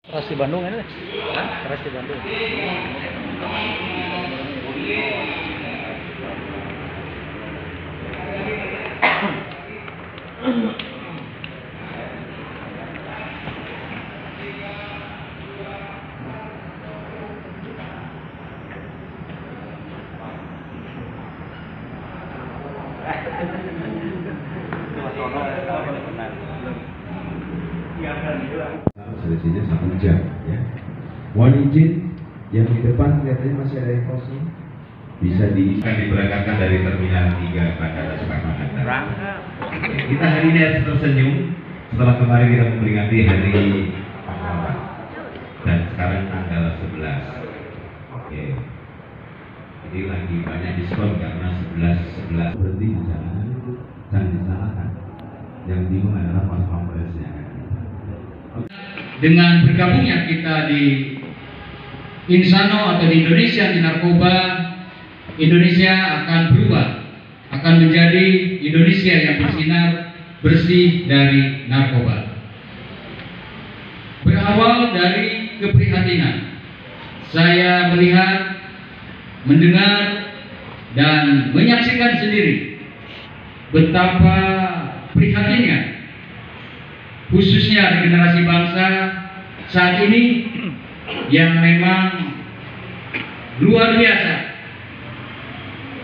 Keras di Bandung ini. Keras di Bandung. Selisihnya 1 jam ya. Mohon izin yang di depan kelihatannya masih ada yang kosong, bisa diberangkatkan dari Terminal 3 Bandara Soekarno-Hatta. Kita hari ini harus tersenyum setelah kemarin kita memperingati Hari Pahlawan dan sekarang tanggal 11. Oke. Jadi lagi banyak diskon karena 11 berhenti di jalanan itu jangan disalahkan. Yang bingung adalah pas pampresnya. Dengan bergabungnya kita di Insano atau di Indonesia Anti Narkoba, Indonesia akan berubah, akan menjadi Indonesia yang bersinar bersih dari narkoba. Berawal dari keprihatinan, saya melihat, mendengar, dan menyaksikan sendiri betapa prihatinnya khususnya regenerasi bangsa saat ini yang memang luar biasa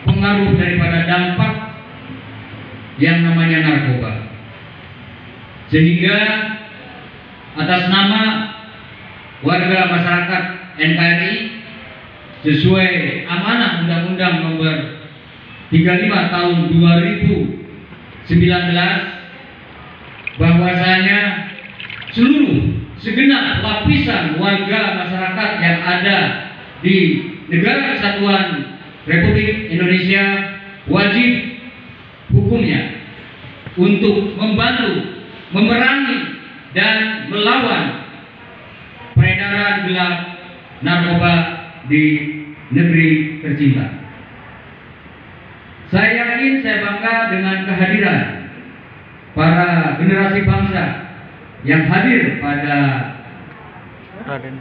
pengaruh daripada dampak yang namanya narkoba, sehingga atas nama warga masyarakat NKRI sesuai amanah Undang-Undang Nomor 35 Tahun 2019 bahwasanya seluruh segenap lapisan warga masyarakat yang ada di Negara Kesatuan Republik Indonesia wajib hukumnya untuk membantu, memerangi, dan melawan peredaran gelap narkoba di negeri tercinta. Saya yakin, saya bangga dengan kehadiran para generasi bangsa yang hadir pada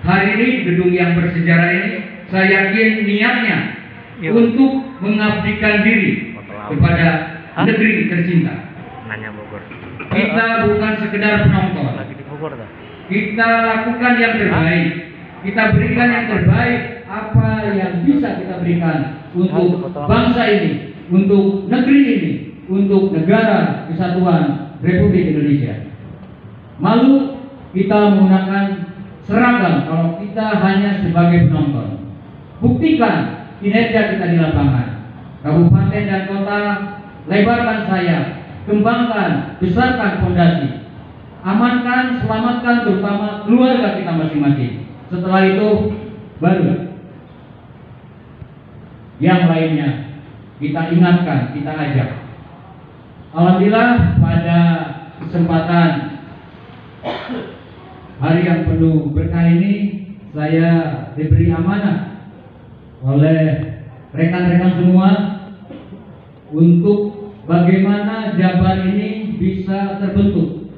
hari ini, gedung yang bersejarah ini. Saya yakin niatnya untuk mengabdikan diri kepada negeri tercinta. Kita bukan sekedar penonton. Kita lakukan yang terbaik. Kita berikan yang terbaik, apa yang bisa kita berikan untuk bangsa ini, untuk negeri ini, untuk negara kesatuan Republik Indonesia. Malu kita menggunakan seragam kalau kita hanya sebagai penonton. Buktikan kinerja kita di lapangan. Kabupaten dan kota, lebarkan sayap, kembangkan, besarkan fondasi, amankan, selamatkan terutama keluarga kita masing-masing. Setelah itu baru yang lainnya kita ingatkan, kita ajak. Alhamdulillah pada kesempatan hari yang penuh berkah ini saya diberi amanah oleh rekan-rekan semua untuk bagaimana Jabar ini bisa terbentuk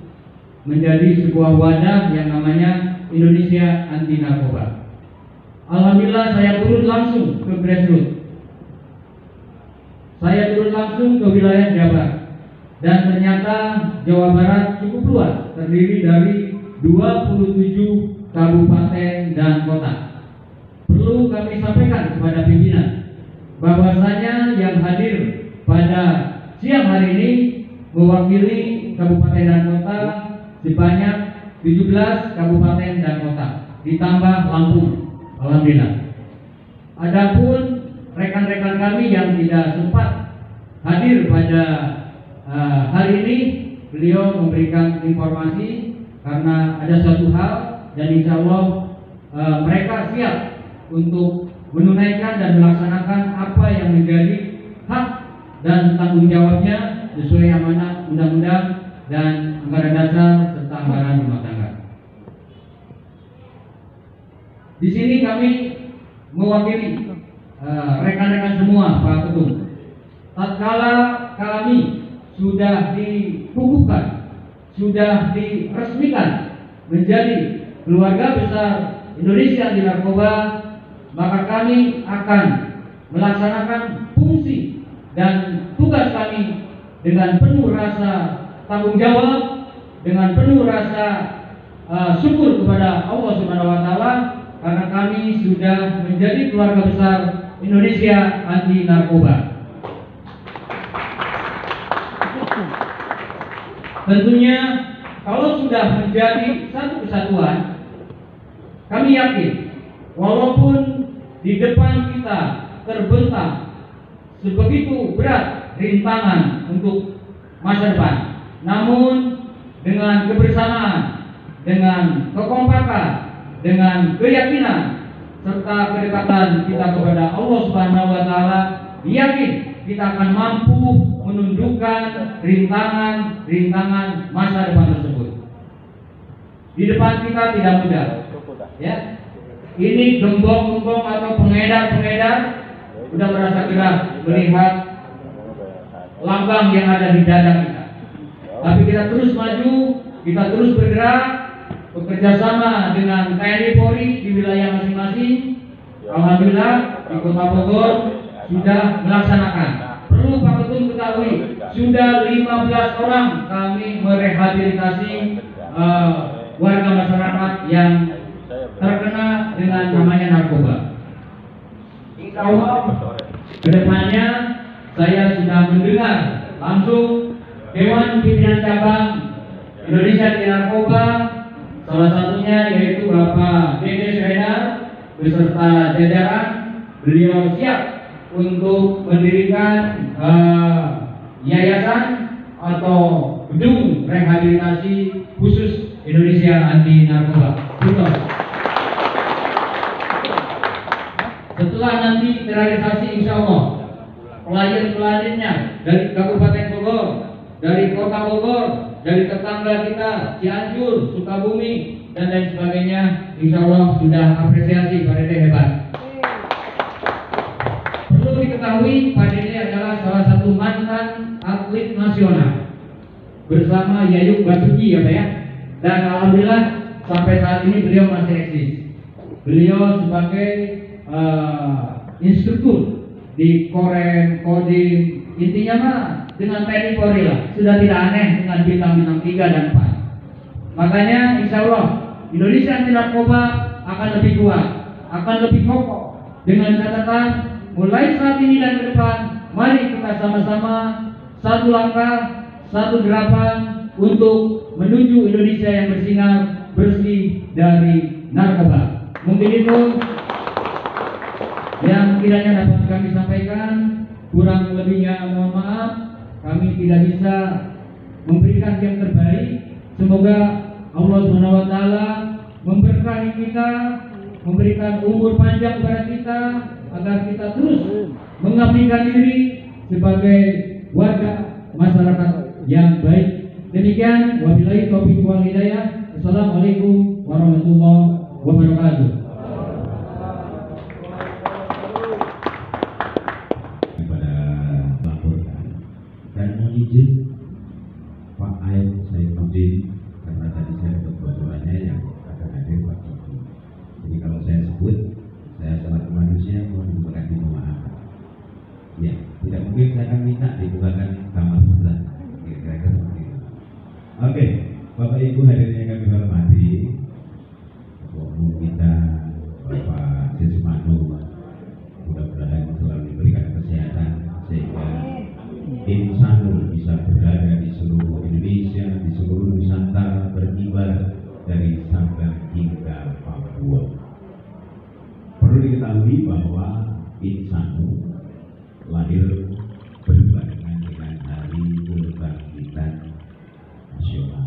menjadi sebuah wadah yang namanya Indonesia Anti Narkoba. Alhamdulillah saya turun langsung ke grassroots. Saya turun langsung ke wilayah Jabar. Dan ternyata Jawa Barat cukup luas, terdiri dari 27 kabupaten dan kota. Perlu kami sampaikan kepada pimpinan bahwasanya yang hadir pada siang hari ini mewakili kabupaten dan kota sebanyak 17 kabupaten dan kota, ditambah Lampung. Alhamdulillah. Adapun rekan-rekan kami yang tidak sempat hadir pada hari ini, beliau memberikan informasi karena ada suatu hal dan insya Allah mereka siap untuk menunaikan dan melaksanakan apa yang menjadi hak dan tanggung jawabnya sesuai amanah undang-undang dan anggaran dasar serta anggaran rumah tangga. Di sini kami mewakili rekan-rekan semua, Pak Ketum. Tatkala kami sudah dikukuhkan, sudah diresmikan menjadi Keluarga Besar Indonesia Anti Narkoba, maka kami akan melaksanakan fungsi dan tugas kami dengan penuh rasa tanggung jawab, dengan penuh rasa syukur kepada Allah Subhanahu wa taala karena kami sudah menjadi keluarga besar Indonesia Anti Narkoba. Tentunya kalau sudah menjadi satu kesatuan, kami yakin walaupun di depan kita terbentang sebegitu berat rintangan untuk masa depan, namun dengan kebersamaan, dengan kekompakan, dengan keyakinan serta kedekatan kita kepada Allah Subhanahu wa taala, yakin kita akan mampu menundukkan rintangan masa depan tersebut. Di depan kita tidak mudah, ya. Ini gembong-gembong atau pengedar-pengedar sudah merasa gerah melihat lambang yang ada di dada kita. Tapi kita terus maju, kita terus bergerak, bekerja sama dengan TNI Polri di wilayah masing-masing. Alhamdulillah di Kota Bogor sudah melaksanakan. Perlu Pak Ketum ketahui, sudah 15 orang kami merehabilitasi warga masyarakat yang terkena dengan namanya narkoba. Insya Allah kedepannya saya sudah mendengar langsung Dewan Pimpinan Cabang Indonesia Anti Narkoba, salah satunya yaitu Bapak Dede Sredar beserta jajaran. Beliau siap untuk mendirikan yayasan atau gedung rehabilitasi khusus Indonesia Anti Narkoba. Betul. Setelah nanti terrealisasi, insya Allah pelayan-pelayannya dari Kabupaten Bogor, dari Kota Bogor, dari tetangga kita Cianjur, Sukabumi, dan lain sebagainya, insya Allah sudah apresiasi Pak Dede hebat. Perlu diketahui Pak Dede adalah salah satu mantan atlet nasional bersama Yayuk Basuki, ya Pak ya. Dan alhamdulillah sampai saat ini beliau masih eksis. Beliau sebagai instruktur di Korem, Kodim, intinya mah dengan TNI Polri lah, sudah tidak aneh dengan bintang-bintang 3 dan 4. Makanya insya Allah Indonesia Anti Narkoba akan lebih kuat, akan lebih kokoh, dengan catatan mulai saat ini dan ke depan, mari kita sama-sama satu langkah, satu gerakan untuk menuju Indonesia yang bersinar, bersih dari narkoba. Mungkin itu yang kiranya dapat kami sampaikan, kurang lebihnya mohon maaf, kami tidak bisa memberikan yang terbaik. Semoga Allah Subhanahu wa taala memberkahi kita, memberikan umur panjang kepada kita agar kita terus mengabdikan diri sebagai warga masyarakat yang baik. Demikian, wabillahi taufiq wal hidayah. Assalamualaikum warahmatullahi wabarakatuh. Izin Pak Aib Saifuddin, karena tadi saya bocorannya yang akan hadir Pak Ibu. Jadi kalau saya sebut, saya selaku manusia mohon diberkati maaf. Ya, tidak mungkin saya akan minta dibukakan kamar sebelah. Kira-kira seperti itu. Oke, Bapak Ibu hadirin yang kami hormati, Ketua Umum kita Bapak Sismanu, mudah-mudahan selalu diberikan kesehatan sehingga Insanul bisa berada di seluruh Indonesia, di seluruh Nusantara, berkibar dari Sabang hingga Papua. Perlu diketahui bahwa Insanul lahir berbarengan dengan Hari Kebangkitan Nasional,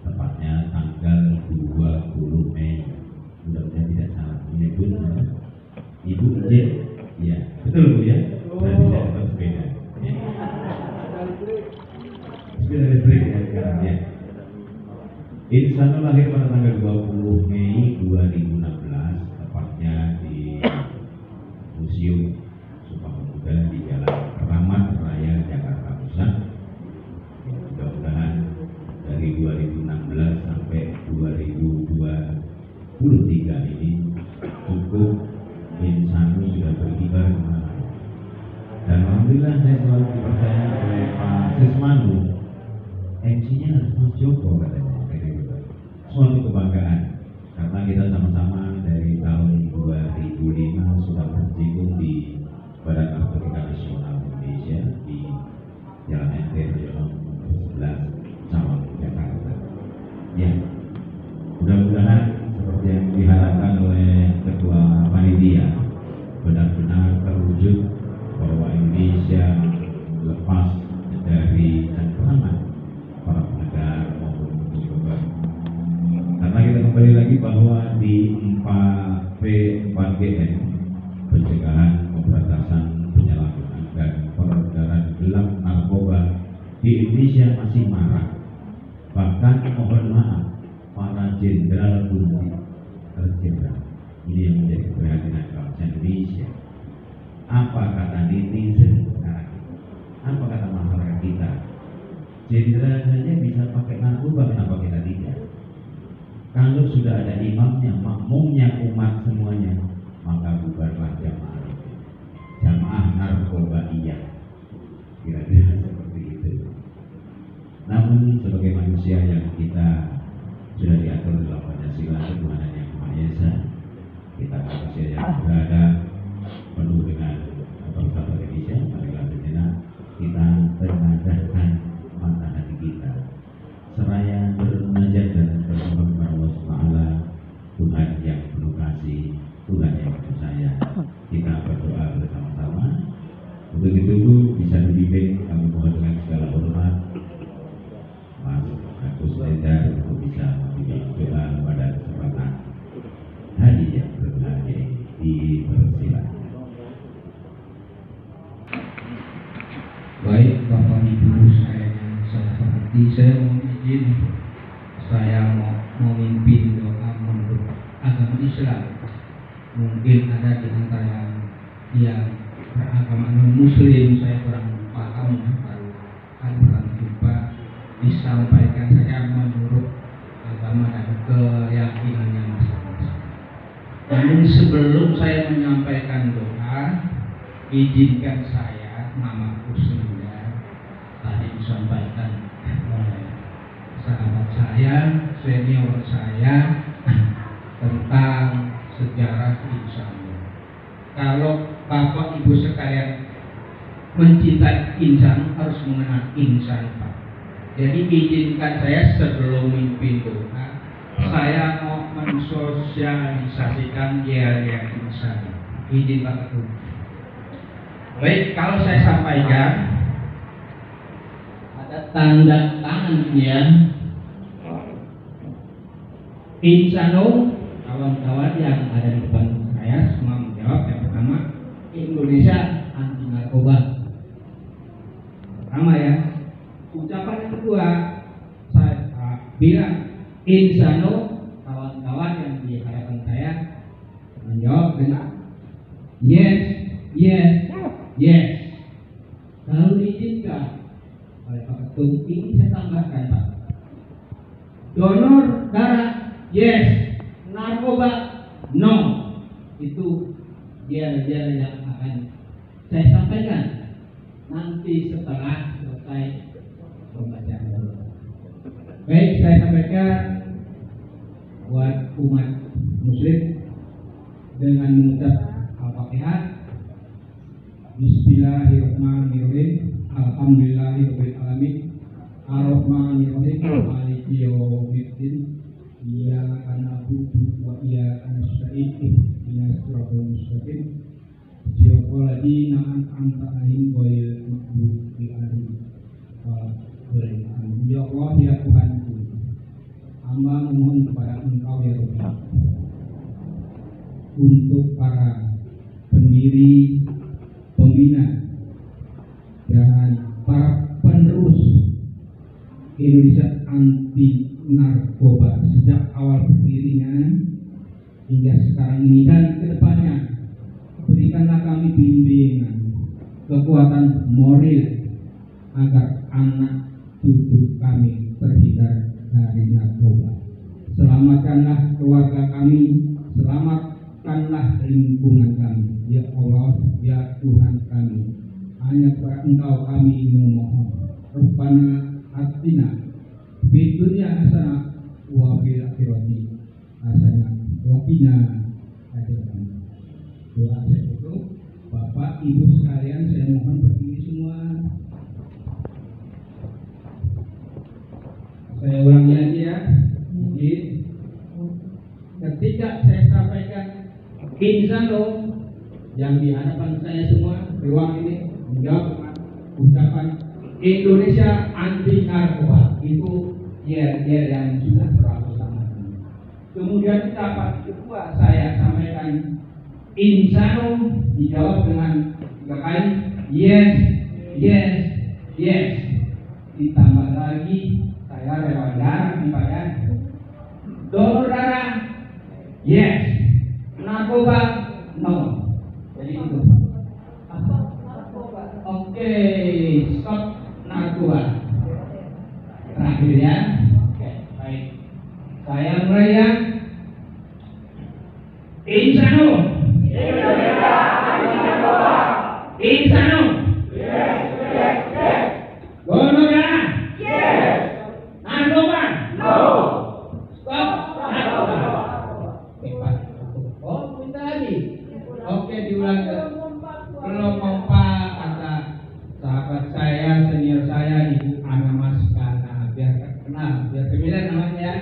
tepatnya tanggal 20 Mei. Mudah-mudahan tidak salah menyebut Ibu J. Ya, betul Bu ya. Berarti saya dapat sepeda. Sepeda listrik ya sekarang ya. Insanul lahir pada tanggal 20 Mei 2016, tepatnya di Museum Sumpah Pemuda di Jalan Keramat Raya, Jakarta Pusat. Mudah-mudahan dari 2016 sampai 2022 isinya harus Mas Joko katanya, gitu. Suatu kebanggaan karena kita sama-sama dari tahun 2005 sudah berjigung di Badan Narkotika Nasional Indonesia di Jalan MT Regional nomor 11 Cawang, Jakarta. Ya, mudah-mudahan seperti yang diharapkan oleh Ketua Panitia benar-benar terwujud bahwa Indonesia lepas dari cengkraman para penegak maupun pencoba. Karena kita kembali lagi bahwa di 4P4GN, pencegahan, pemberantasan, penyalahgunaan dan peredaran gelap narkoba di Indonesia masih marak. Bahkan mohon maaf, para jenderal pun terjerat. Ini yang menjadi keprihatinan bangsa Indonesia. Apa kata netizen sekarang? Apa kata masyarakat kita? Jenderal saja bisa pakai narkoba, kenapa kita tidak? Kalau sudah ada imamnya, makmumnya, umat semuanya, maka bubarlah jamaah itu. Jamaah narkoba iya. Kira-kira seperti itu. Namun sebagai manusia yang kita sudah diatur dalam Pancasila ketuhanan yang Maha Esa, kita manusia yang berada penuh dengan bangsa Indonesia, marilah sejenak kita bernadahkan mata hati kita seraya bermunajat dan bermohon kepada Allah SWT, Tuhan yang penuh kasih, Tuhan yang penuh sayang. Kita berdoa bersama-sama. Untuk itu bisa dibimbing, kami mohon dengan segala hormat Mas Agus Lendar untuk bisa membimbing doa pada kesempatan hari yang berbahagia ini. Dipersilakan. Baik Bapak Ibu saya hormati, saya mohon izin saya mau memimpin doa menurut agama Islam. Mungkin ada di antara yang beragama non-Muslim, saya kurang paham kalau akan coba disampaikan saja menurut agama dan keyakinannya masing-masing. Namun sebelum saya menyampaikan doa, izinkan saya nama Kusnida tadi disampaikan oleh sahabat saya, senior saya tentang sejarah insan. Kalau Bapak Ibu sekalian mencintai insan harus mengenal insan, Pak. Jadi izinkan saya sebelum memimpin doa, saya mau mensosialisasikan yel-yel insan. Izin Pak Ketua. Baik, kalau saya sampaikan ada tanda tangan ya. Insano, kawan-kawan yang ada di depan saya semua menjawab. Yang pertama, Indonesia anti narkoba. Pertama ya. Ucapan yang kedua, saya bilang Insano, kawan-kawan yang di hadapan saya menjawab dengan yes, yes, yes. Kalau diizinkan oleh Pak Ketum, ini saya tambahkan Pak. Donor darah, yes. Narkoba, no. Itu dia yang akan saya sampaikan nanti setelah selesai pembacaan doa. Baik, saya sampaikan buat umat Muslim dengan mengucap Al-Fatihah. Bismillahirrahmanirrahim. Alhamdulillahirabbil alamin. Ar-Rahmanirrahim. Maliki yaumiddin. Iyyaka na'budu wa iyyaka nasta'in. Ihdinas siratal mustaqim. Siratal ladzina an'amta 'alaihim ghairil maghdubi 'alaihim waladdallin. Ya Allah, ya Tuhanku, hamba memohon kepada Engkau ya Rabbi untuk para pendiri, pembina dan para penerus Indonesia anti narkoba sejak awal berdirinya hingga sekarang ini dan kedepannya. Berikanlah kami bimbingan, kekuatan moral agar anak cucu kami terhindar dari narkoba. Selamatkanlah keluarga kami, selamatkanlah lingkungan kami, ya Allah, ya Tuhan kami. Hanya kepada Engkau kami memohon. Rabbana atina Fitunya asa wabil akhirati asana wabina ajaran. Doa saya itu, Bapak Ibu sekalian, saya mohon berdiri semua. Saya ulangi lagi ya. Mungkin ketika saya sampaikan insano yang di hadapan saya semua di ruang ini menjawab dengan ucapan Indonesia anti narkoba, itu ya yang sudah berlaku sama. Kemudian ucapan kedua saya sampaikan insano, dijawab dengan 3 kali yes, yes, yes. Ditambah lagi saya relawan darah nih Pak ya. Donor darah yes, narkoba no. Jadi itu. Oke, stop narkoba. Terakhir ya. Oke, baik. Saya mulai ya. Insano. Insano. Yes, yes, yes. Donor darah. Yes. Narkoba. No. Stop narkoba. Oke, Pak. Oh, minta lagi. Oke, diulang ke. Belum mempan kata sahabat saya, senior saya, Ibu Ana Maskana, biar kenal, biar familiar namanya ya.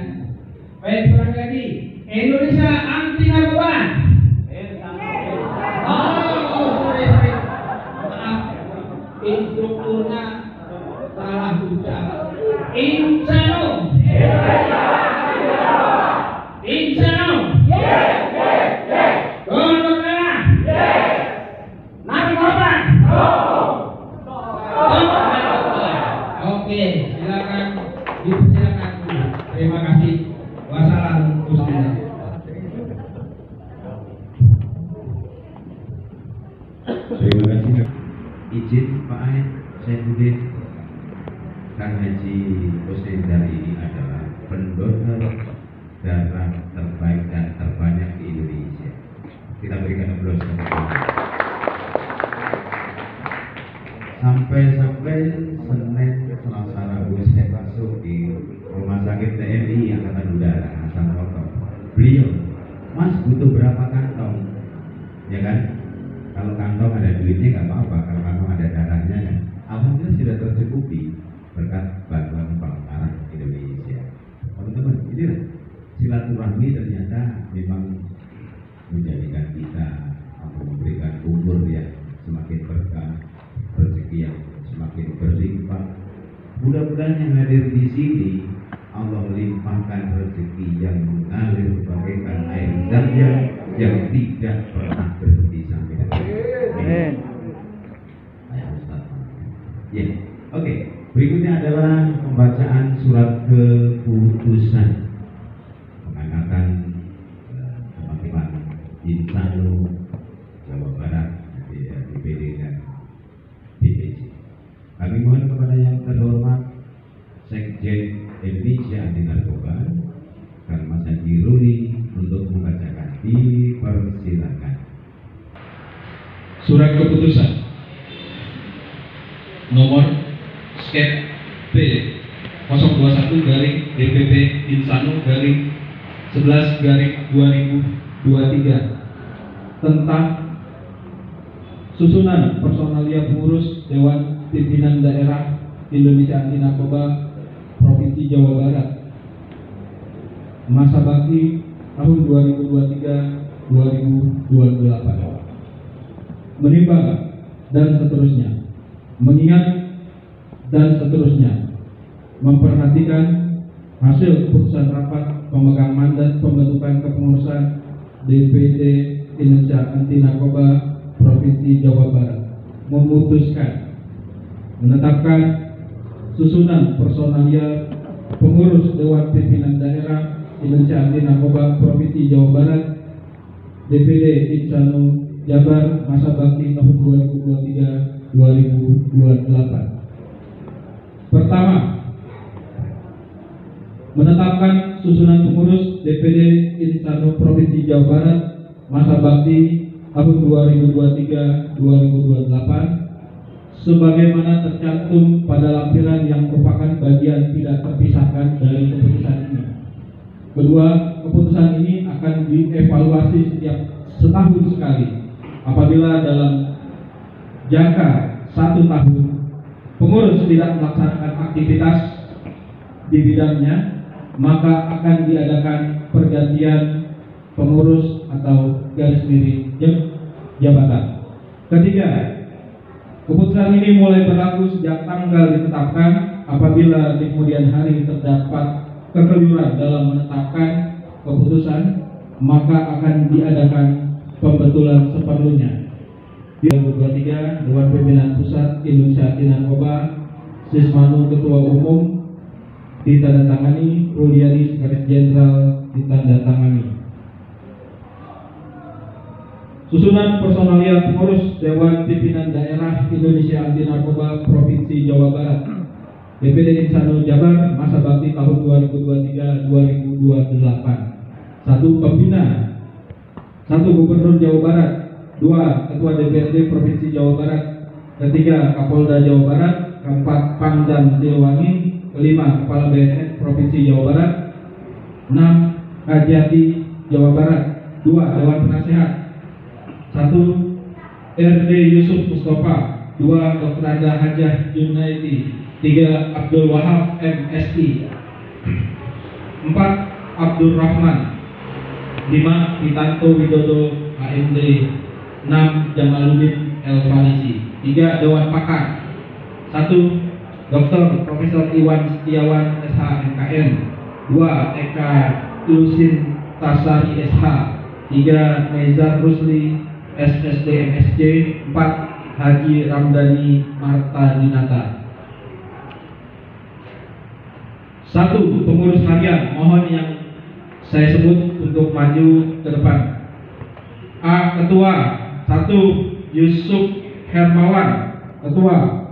Baik, ulang lagi. Indonesia anti narkoba. Sorry. Maaf, instrukturnya salah ucap. Insano. Insano. Yes, yes, yes. Donor darah. Yes. Narkoba. No. Oke, silakan dipersilakan. Terima kasih. Wassalam. Terima kasih. Izin Pak Ain, saya Budin. Kang Haji Hussein dari ini adalah pendonor darah terbaik dan terbanyak di Indonesia. Kita berikan aplaus kepada beliau. Sampai Senin Selasa Rabu saya masuk di Rumah Sakit TNI Angkatan Udara Hasan Roto. Beliau, Mas butuh berapa kantong? Ya kan? Kalau kantong ada duitnya nggak apa-apa, kalau kantong ada darahnya kan. Alhamdulillah sudah tercukupi berkat bantuan Bank Arah Indonesia. Teman-teman, inilah silaturahmi ternyata memang menjadikan kita memberikan umur yang semakin berkah, rezeki yang semakin berlimpah. Mudah-mudahan yang hadir di sini Allah limpahkan rezeki yang mengalir bagaikan air zam-zam yang tidak pernah berhenti sampai detik. Amin. Ya, oke. Berikutnya adalah pembacaan surat keputusan pengangkatan teman-teman Insano Jawa Barat, DPD dan DPC. Kami mohon kepada yang terhormat Sekjen Indonesia Anti Narkoba, Kang Mas Haji Ruli, untuk membacakan. Dipersilakan. Surat keputusan nomor skep B 021 garing DPP Insano garing 11 garing 2023 tentang susunan personalia pengurus Dewan Pimpinan Daerah Indonesia Anti Narkoba Provinsi Jawa Barat masa bakti tahun 2023-2028, menimbang dan seterusnya, mengingat dan seterusnya, memperhatikan hasil keputusan rapat pemegang mandat pembentukan kepengurusan DPD Indonesia Anti Narkoba Provinsi Jawa Barat, memutuskan menetapkan susunan personalia pengurus Dewan Pimpinan Daerah Indonesia Anti Narkoba Provinsi Jawa Barat DPD Insano Jabar masa bakti tahun 2023-2028. Pertama, menetapkan susunan pengurus DPD Insano Provinsi Jawa Barat masa bakti tahun 2023-2028 sebagaimana tercantum pada lampiran yang merupakan bagian tidak terpisahkan dari keputusan ini. Kedua, keputusan ini akan dievaluasi setiap setahun sekali. Apabila dalam jangka 1 tahun pengurus tidak melaksanakan aktivitas di bidangnya, maka akan diadakan pergantian pengurus atau garis miring jabatan. Ketiga, keputusan ini mulai berlaku sejak tanggal ditetapkan. Apabila di kemudian hari terdapat kekeliruan dalam menetapkan keputusan, maka akan diadakan pembetulan seperlunya. 2023, Dewan Pimpinan Pusat Indonesia Anti Narkoba, Sismanu Ketua Umum ditandatangani, Ruliani Sekretaris Jenderal ditandatangani. Susunan personalia pengurus Dewan Pimpinan Daerah Indonesia Anti Narkoba Provinsi Jawa Barat, DPD Insano Jabar, masa bakti tahun 2023-2028. 1. Pembina. 1. Gubernur Jawa Barat. 2. Ketua DPRD Provinsi Jawa Barat. 3. Kapolda Jawa Barat. 4. Pangdam Siliwangi. 5. Kepala BNN Provinsi Jawa Barat. 6. Kajati Jawa Barat. 2. Dewan Penasehat. 1. RD Yusuf Mustafa. 2. Dr. Anda Hajah Junaidi. 3. Abdul Wahab MSI. 4. Abdul Rahman. 5. Witanto Widodo AMD. 6. Jamaluddin El Farisi. 3. Dewan Pakar. 1. Dr. Profesor Iwan Setiawan SH MKM. 2. Eka Lusin Tasari SH. 3. Mezar Rusli SSD MSC. 4. Haji Ramdhani Marta Dinata. 1. Pengurus harian, mohon yang saya sebut untuk maju ke depan. A. Ketua. 1. Yusuf Hermawan, Ketua.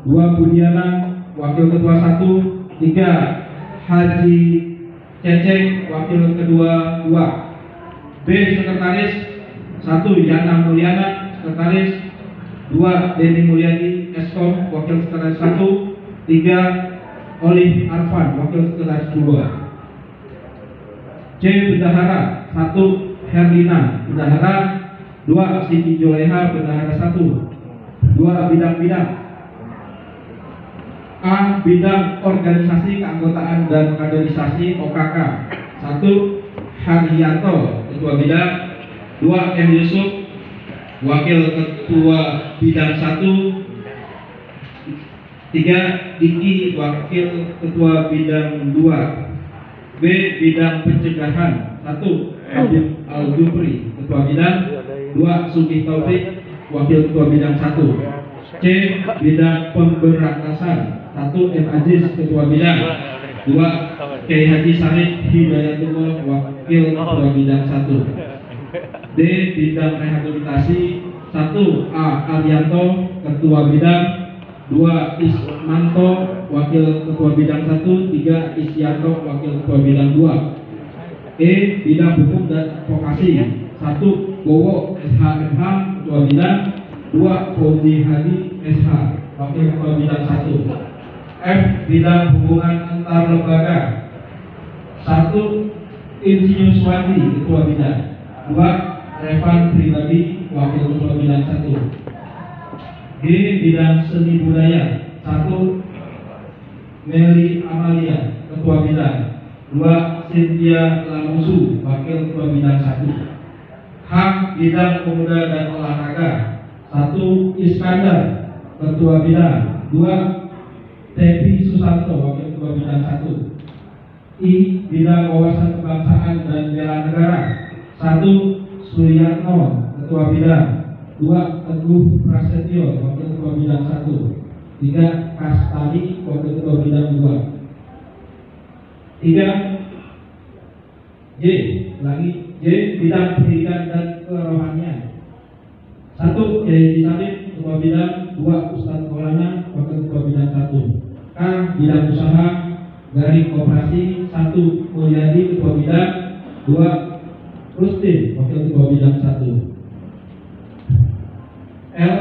2. Budiana, Wakil Ketua 1. 3. Haji Ceceng, Wakil Kedua 2. B. Sekretaris 1. Yana Mulyana, Sekretaris. 2. Denny Mulyadi, Eskom, Wakil Sekretaris 1. 3. Olive Arfan, Wakil Sekretaris 2. C. Bendahara 1. Herlina, Bendahara. 2. Siti Joleha, Bendahara 1. 2. Bidang-bidang. A. Bidang Organisasi Keanggotaan dan Kaderisasi OKK. 1. Haryanto, Ketua Bidang. 2. M. Yusuf, Wakil Ketua Bidang 1. 3. Diki, Wakil Ketua Bidang 2. B. Bidang Pencegahan 1. Habib Al-Jufri, Ketua Bidang. 2. Sugi Taufik, Wakil Ketua Bidang 1. C. Bidang Pemberantasan 1. M. Aziz, Ketua Bidang. 2. Kiai Haji Sarif Hidayatullah, Wakil Ketua Bidang 1. D. Bidang Rehabilitasi 1. A. Arianto, Ketua Bidang. 2. Ismanto, Wakil Ketua Bidang 1. 3. Isyanto, Wakil Ketua Bidang 2. E. Bidang Hukum dan Advokasi 1. Bowo SHMH, Ketua Bidang. 2. Fauzi Hadi SH, Wakil Ketua Bidang 1. F. Bidang Hubungan Antar Lembaga 1. Insinyur Swati, Ketua Bidang. 2. Revan Pribadi, Wakil Ketua Bidang 1. G. Bidang Seni Budaya 1. Meli Amalia, Ketua Bidang. 2. Cynthia Lamusu, Wakil Ketua Bidang 1. H. Bidang Pemuda dan Olahraga 1. Iskandar, Ketua Bidang. 2. Tepi Susanto, Wakil Ketua Bidang 1. I. Bidang Wawasan Kebangsaan dan Bela Negara 1. Suryatno, Ketua Bidang. 2. Teguh Prasetyo, Wakil Ketua Bidang 1. 3. Kastari, Wakil Ketua Bidang 2. 3. J. Bidang Pendidikan dan Kerohanian 1. Kiai Salib, Ketua Bidang. 2. Ustadz Maulana, Wakil Ketua Bidang 1. K. Bidang Usaha Garing Koperasi 1. Mulyadi, Ketua Bidang. 2. Rustin, Wakil Ketua Bidang 1. L.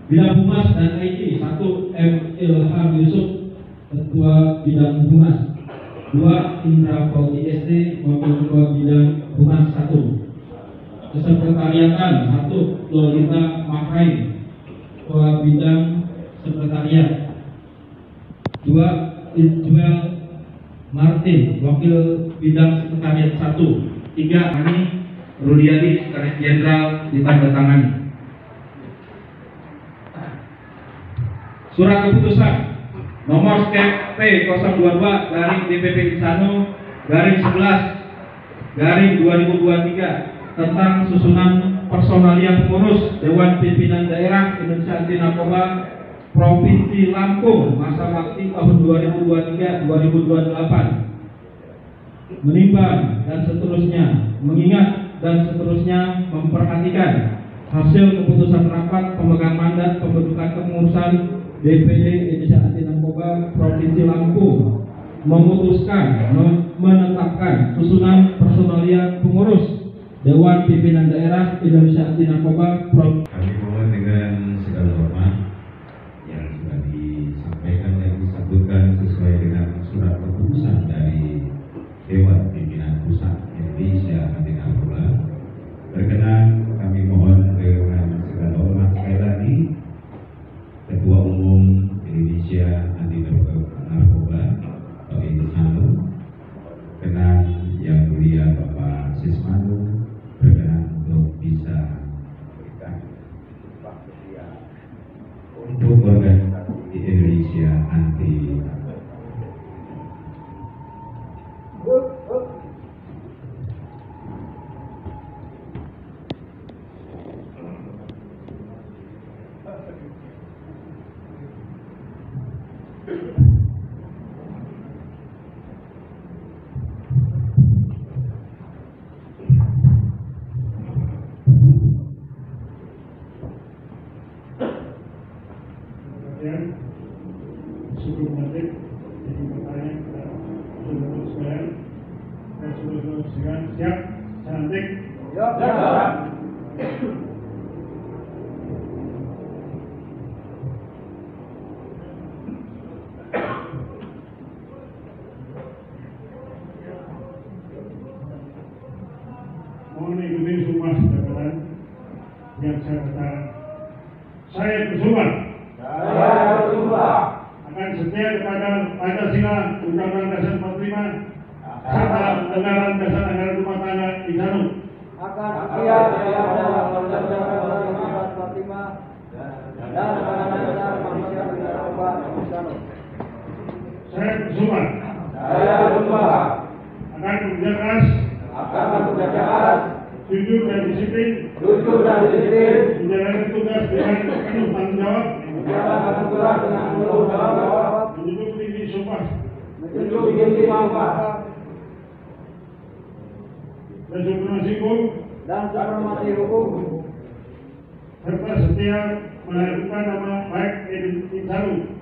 Bidang Humas dan IT 1 M. Ilham Yusuf, Ketua Bidang Humas. 2 Indra Fauzi SD, Wakil Ketua Bidang Humas 1. Kesekretariatan 1 Lolita Mahrain, Ketua Bidang Sekretariat. 2 Ismail Martin, Wakil Bidang Sekretariat 1. 3 Ani Rudiadi, Sekretaris Jenderal, ditandatangani. Surat keputusan nomor skep P022 DPP Insano /11/2023 tentang susunan personalia pengurus Dewan Pimpinan Daerah Indonesia Anti Narkoba Provinsi Lampung masa bakti tahun 2023-2028. Menimbang dan seterusnya, mengingat dan seterusnya, memperhatikan hasil keputusan rapat pemegang mandat pembentukan kepengurusan DPD Indonesia Anti Narkoba Provinsi Lampung memutuskan menetapkan susunan personalia pengurus Dewan Pimpinan Daerah Indonesia Anti Narkoba Provinsi. Kami mohon dengan segala hormat yang sudah disampaikan dan disebutkan sesuai dengan surat keputusan dari Dewan Pimpinan Pusat Indonesia Anti Narkoba. Berkenan kami mohon dengan segala hormat sekali lagi Ketua Umum Indonesia Anti Narkoba Provinsi Lampung, berkenan yang mulia Bapak Sismanu, berkenan untuk bisa memberikan untuk organisasi Indonesia Anti Narkoba. Sebelum nanti jadi pertanyaan kepada saudara sekalian dan saudara sekalian siap, cantik. Siap. Mohon ikuti semua jabatan yang saya katakan. Saya bersumpah akan setia kepada Pancasila, Undang-Undang Dasar 45, serta Anggaran Dasar Anggaran Rumah Tangga Insano. Akan setia kepada Undang-Undang Dasar 45 dan Anggaran Dasar Manusia Narkoba Insano. Saya bersumpah akan bekerja keras, jujur dan disiplin, menjalankan tugas dengan penuh tanggung jawab, menjunjung tinggi sumpah dan supremasi hukum, serta setia mengharumkan nama baik Insano.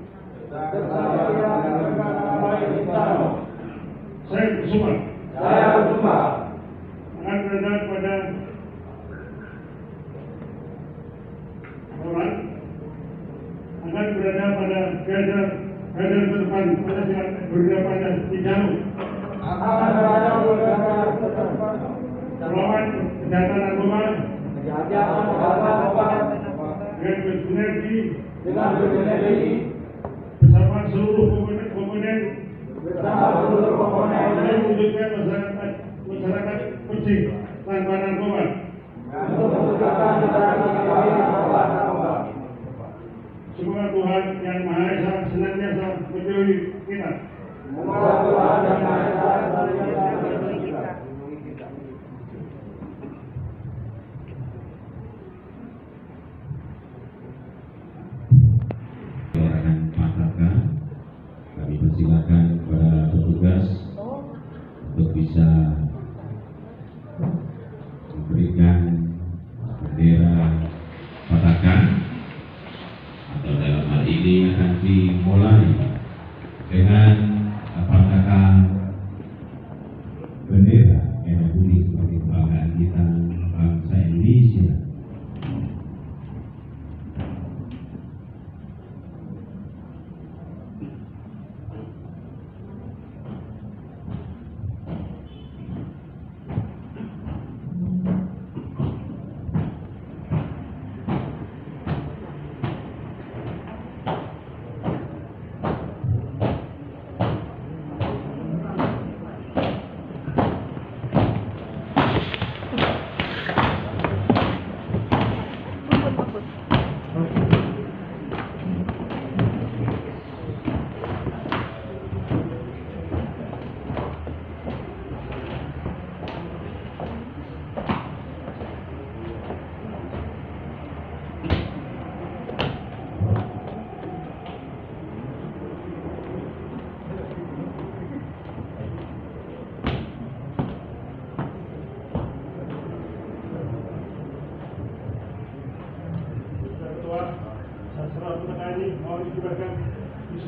Saya bersumpah akan berada pada orang, akan berada pada garda terdepan Pancasila, berada pada Insano, melawan kejahatan narkoba dengan bersinergi bersama seluruh komponen dan mewujudkan masyarakat bersih tanpa narkoba. Semoga Tuhan Yang Maha Esa senantiasa menjauhi kita. Kami persilakan kepada petugas untuk bisa memberikan bendera patakan, atau dalam hal ini akan dimulai dengan patakan bendera merah putih sebagai kebanggaan kita bangsa Indonesia.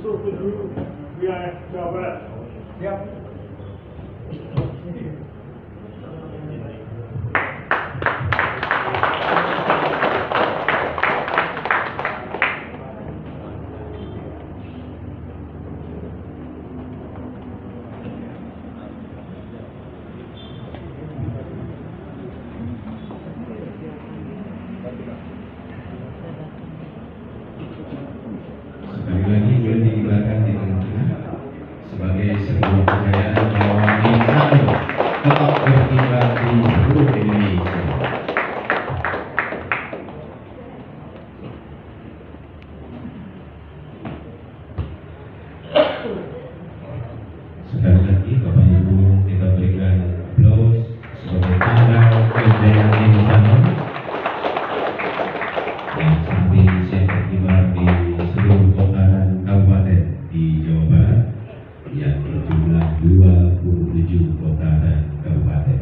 untuk penjuru wilayah Jawa Barat. Siap. Sekali lagi boleh dikibarkan di tengah-tengah sebagai sebuah kejayaan bahwa Insano tetap berkibar di seluruh Indonesia. Sekali lagi Bapak Ibu kita berikan aplaus sebagai tanda kejayaan Insano yang saat ini siap berkibar di seluruh kota dan kabupaten di Jawa Barat yang berjumlah 27 kota dan kabupaten.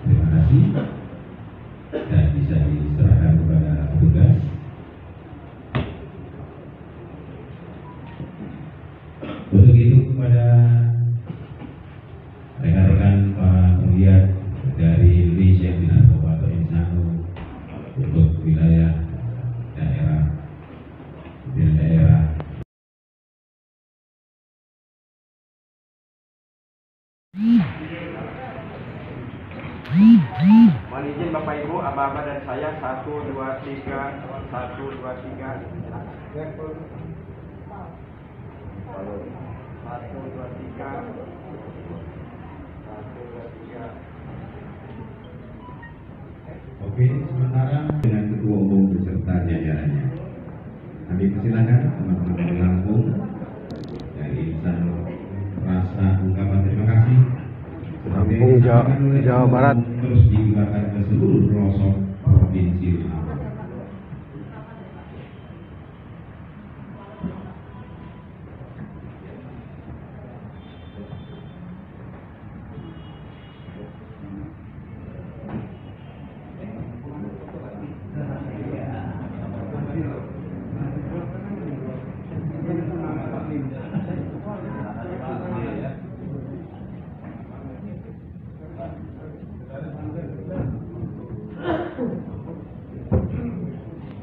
Terima kasih dan bisa diserahkan kepada petugas. Untuk itu kepada rekan-rekan para penggiat dari Indonesia Narkoba atau Insano untuk wilayah daerah Mohon izin Bapak Ibu, Aba-aba dan saya 1, 2, 3, 1, 2, 3. 1, 2, 3. 1, 2, 3. Oke, sementara dengan Ketua Umum beserta jajarannya. Kami persilakan teman-teman dari Lampung dari Insano rasa ungkapan terima kasih. Lampung, Jawa Barat. Terus dikibarkan ke seluruh pelosok provinsi Lampung.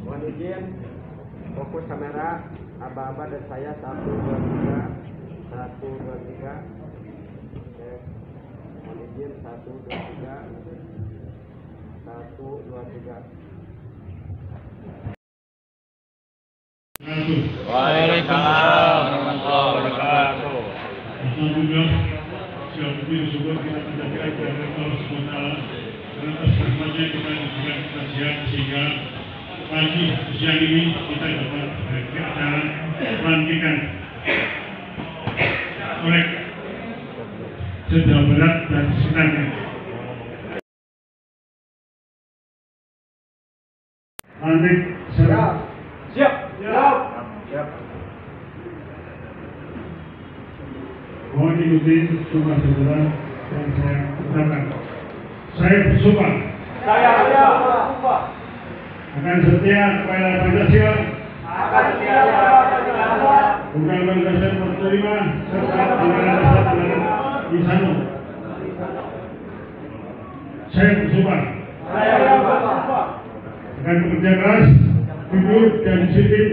Mohon izin, fokus kamera, Aba-aba dan saya 1, 2, 3. 1, 2, 3. Oke. Mohon izin 1, 2, 3. 1, 2, 3. Waalaikumsalam warahmatullahi wabarakatuh. Alhamdulillah, siap bersyukur kita menjadikan kepada Allah SWT karena atas rahmatnya kita diberikan kajian sehingga pagi siang ini kita dapat di acara pelantikan oleh Jawa Barat dan sekitarnya. Lantik siap. Siap. Siap. Mohon diikuti semua saudara yang saya ucapkan. Saya bersumpah. Akan setia kepada Pancasila. Undang-Undang Dasar 45 serta Undang-Undang Dasar Insano. Saya bersumpah. Akan bekerja keras, jujur dan disiplin.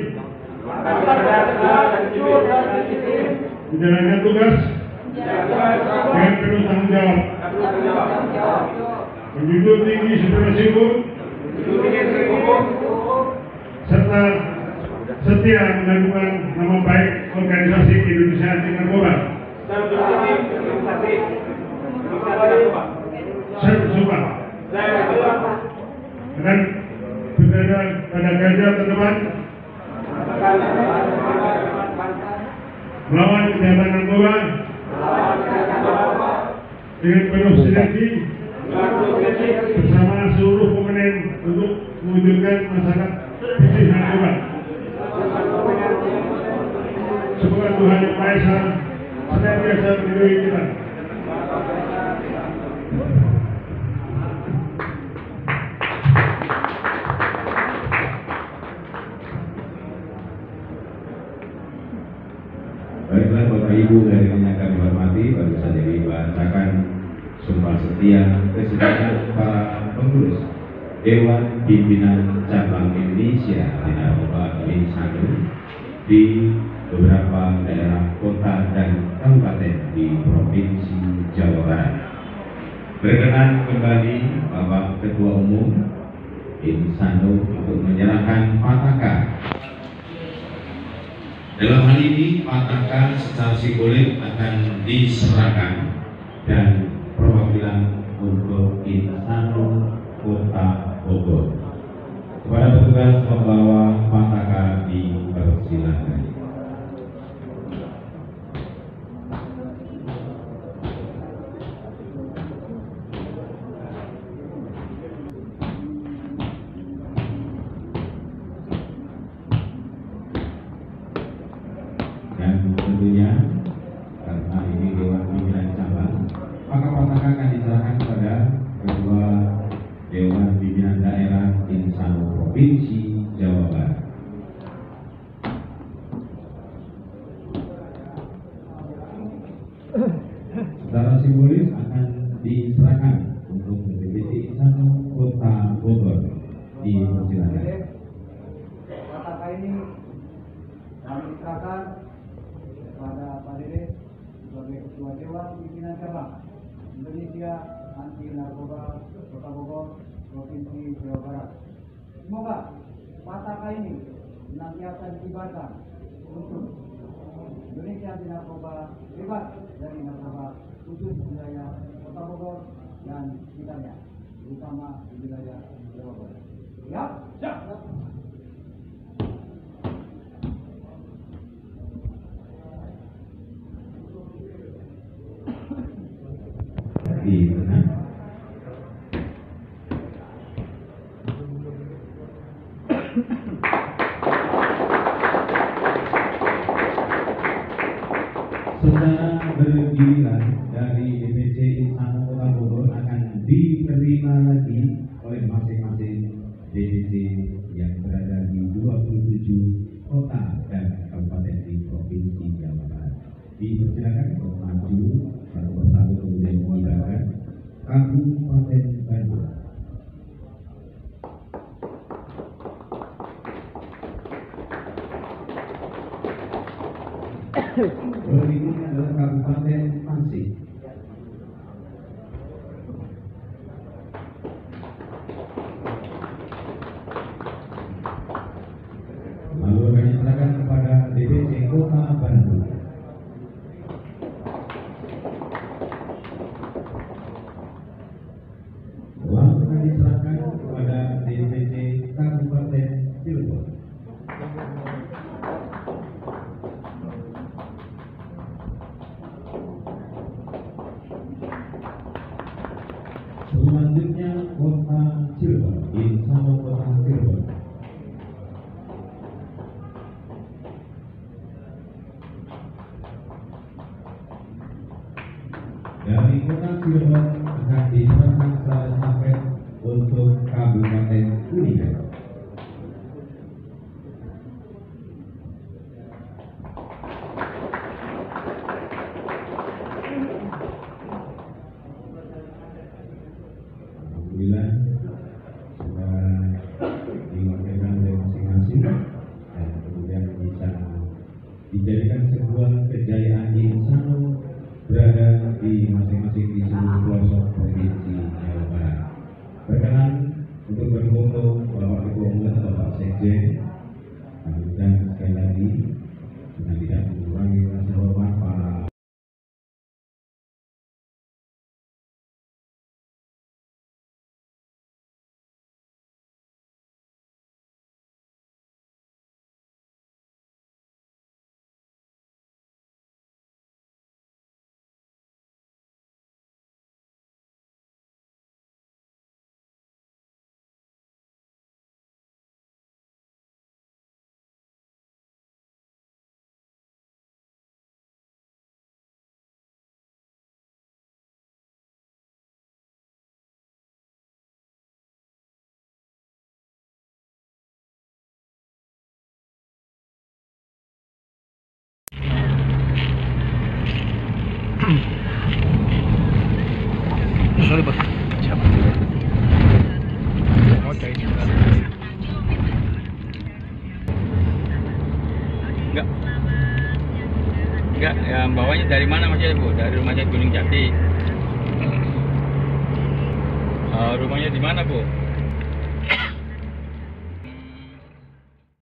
Menjalankan tugas dengan penuh tanggung jawab. Menjunjung tinggi supremasi hukum serta setia melakukan nama baik organisasi Indonesia Anti Narkoba. Saya bersumpah akan berada pada garda terdepan melawan kejahatan narkoba dengan penuh sinergi bersama seluruh komponen untuk mewujudkan masyarakat bersih narkoba. Semoga Tuhan Yang Maha Esa senantiasa melindungi kita. sumpah setia kesediaan para pengurus Dewan Pimpinan Cabang Indonesia di Narkoba Insanu di beberapa daerah kota dan kabupaten di Provinsi Jawa Barat. Berkenan kembali Bapak Ketua Umum Insanu untuk menyerahkan pataka. Dalam hal ini pataka secara simbolik akan diserahkan dan perwakilan untuk Insanu Kota Bogor. Kepada petugas membawa pataka dipersilakan. Dan tentunya karena ini Dewan Pimpinan Cabang, maka pataka akan diserahkan kepada Ketua Dewan Pimpinan Daerah Insanu Provinsi Jawa Barat. Secara simbolis akan diserahkan untuk DPC Insanu Kota Bogor. Dipersilakan. Pataka ini kami serahkan kepada Pak Dede sebagai Ketua Dewan Pimpinan Cabang Indonesia Anti Narkoba Kota Bogor Provinsi Jawa Barat. Semoga pataka ini senantiasa dikibarkan untuk Indonesia anti narkoba bebas dari narkoba khusus wilayah Kota Bogor dan sekitarnya, terutama di wilayah Jawa Barat. Siap? Siap. Di tengah. Secara bergiliran dari DPC Insanu Kota Bogor akan diterima lagi oleh masing-masing DPC yang berada di 27 kota dan kabupaten di Provinsi Jawa Barat. Dipersilakan untuk maju satu persatu kemudian mengibarkan Kabupaten Bandung. Berikutnya adalah Kabupaten Pasig. Lalu akan diserahkan kepada DPC Kota Bandung. Lalu akan diserahkan kepada DPC Kabupaten Cirebon. Selanjutnya Kota Cirebon, Insanu Kota Cirebon. Dari Kota Cirebon akan diserahkan secara estafet untuk Kabupaten Kuningan. Alhamdulillah sudah diwakilkan oleh masing-masing dan kemudian bisa dijadikan sebuah kejayaan Insanu berada di masing-masing di seluruh pelosok Provinsi Jawa Barat. Berkenan untuk berfoto Bapak Ketua Umum Bapak Sekjen, dan sekali lagi dengan tidak mengurangi rasa hormat para yang bawahnya dari mana Mas Bu? Dari Rumah Sakit Gunung Jati. Rumahnya di mana Bu?